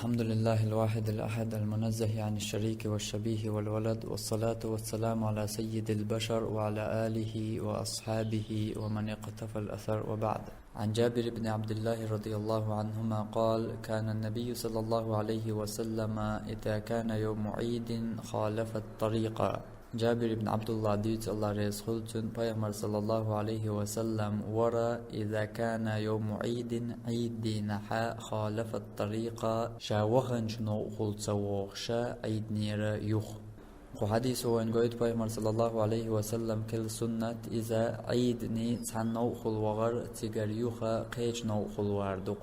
الحمد لله الواحد الأحد المنزه عن الشريك والشبيه والولد، والصلاة والسلام على سيد البشر وعلى آله وأصحابه ومن اقتفى الأثر، وبعد. عن جابر بن عبد الله رضي الله عنهما قال: كان النبي صلى الله عليه وسلم إذا كان يوم عيد خالف الطريق. Jabir ibn Abdullah diyor ki Allah Resulü için Peygamber sallallahu aleyhi ve sellem vara إذا كان يوم عيد عيد نحا خالف الطريق شاوخن شنو خلط سوخشا عيد نيرا يخ. وحديث وين قيد Peygamber sallallahu aleyhi ve sellem كل سنة إذا عيد ني تعنو خل وغر تجر يخا قيش نو خل واردق.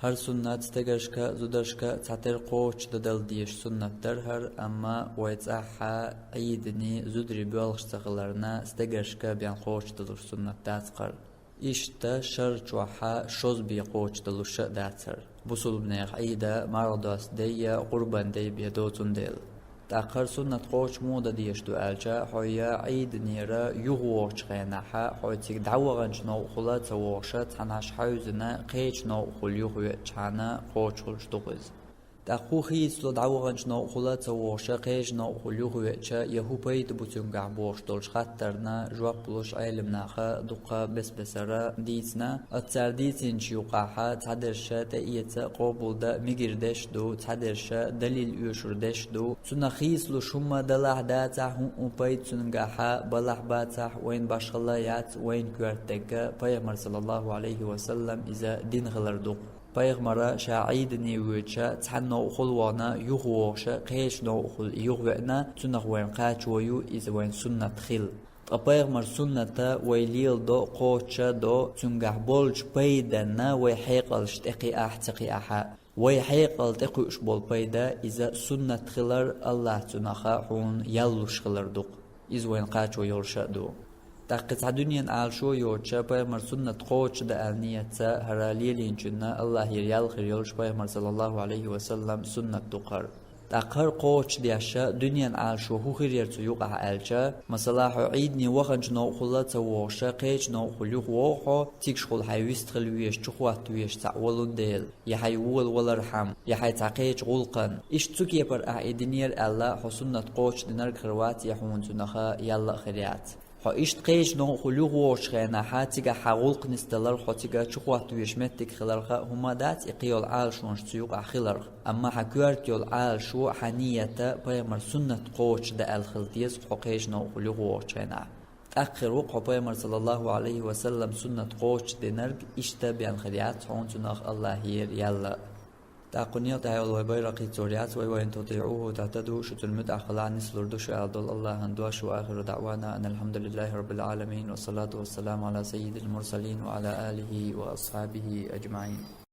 Her sünnet stegerşka zuderşka tater qoç dadal diyeş sünnetler her ama vaytsaha idni zudri bölgstaqlarına stegerşka bian qoç dadur sünnetler çıkar. İşte şerç ve ha şoz bi qoç daluşa datar. Bu sulbne ida maradas diye qurban diye biyadotun del. تأخر سنة قوش مودا ديش دو ألجا حويا عيد نيرا يغوش غيناها حوي تيك دعوغنش نو خلات وغشت عناش حوزنا قيش نو خل يغوي چانا قوش خلش دوغز تأخو خيس لو دعوغنش نو خلات وغشا قيش نو خل يغوي چا يهو بيد بوتيونگا بوش دولش خطرنا جواب بلوش علمناخا دوقا بس بسرا ديتنا اتسار ديتين شيوقاها تحدرشا تأييتا قوبول دا ميگردش دو تحدرشا دليل يوشردش دو سنة خيس لو شما دلاح داتح هم بيد سننگاها بلاح باتح وين باشغلايات وين كوارتكا پیغمبر صلى الله عليه وسلم إذا دين غلردو پیغمبر شاعید نیوچه تنو خلوانا یغوشه قیش نو خل یغونا سنخ وين قاچویو إذا وين سنت خل. پیغمبر سنت ويليل دو قوچه دو تنگه بولج پیدنا ويحيقلش تقي احتقي احا ويحيقل تقوش بول پیدا إذا سنت خلر الله تنخا حون يلوش خلر دوق إذا وين قاچو يلشه دو. تحقيق دنيا عالشو يوچا پیغمبر سنت قوچ دا النيتا هراليلين جنا الله يريال خيريلش پیغمبر صلى الله عليه وسلم سنت دقر تأخر قوچ دياشا دنيا عالشو هو خيريرتو يوقع الجا مثلا عيدني وخنج نو خلات ووشا قيش نو خليوخ ووخو تيكش خل حيويست خلويش چخوات ويش تعولون ديل يحيول والرحم يحي تعقيش غلقن إش تسوك يبر أعيدنير الله حسنت قوچ دينار كروات يحون تنخا يلا خيريات حايشت قيش نو خلوه وش خينا حاتيجا حاول قنستلر حاتيجا شخوات ويشمتك خلرها هما دات إقيال عال شونش تيوق خلر أما حكوارت يول عال شو حنية بيمر سنة قوش دا الخلديس حقيش نو خلوه وش خينا آخر وقع بيمر صلى الله عليه وسلم سنة قوش دينرج إشتا بيان خليات حون تناخ الله هير يلا تاقنية تعالى وبيرقي توريات وين تطيعوه تعتدوا شتو المدع خلع نسلور دوش أعضل الله هندواش وآخر دعوانا أن الحمد لله رب العالمين والصلاة والسلام على سيد المرسلين وعلى آله وأصحابه أجمعين.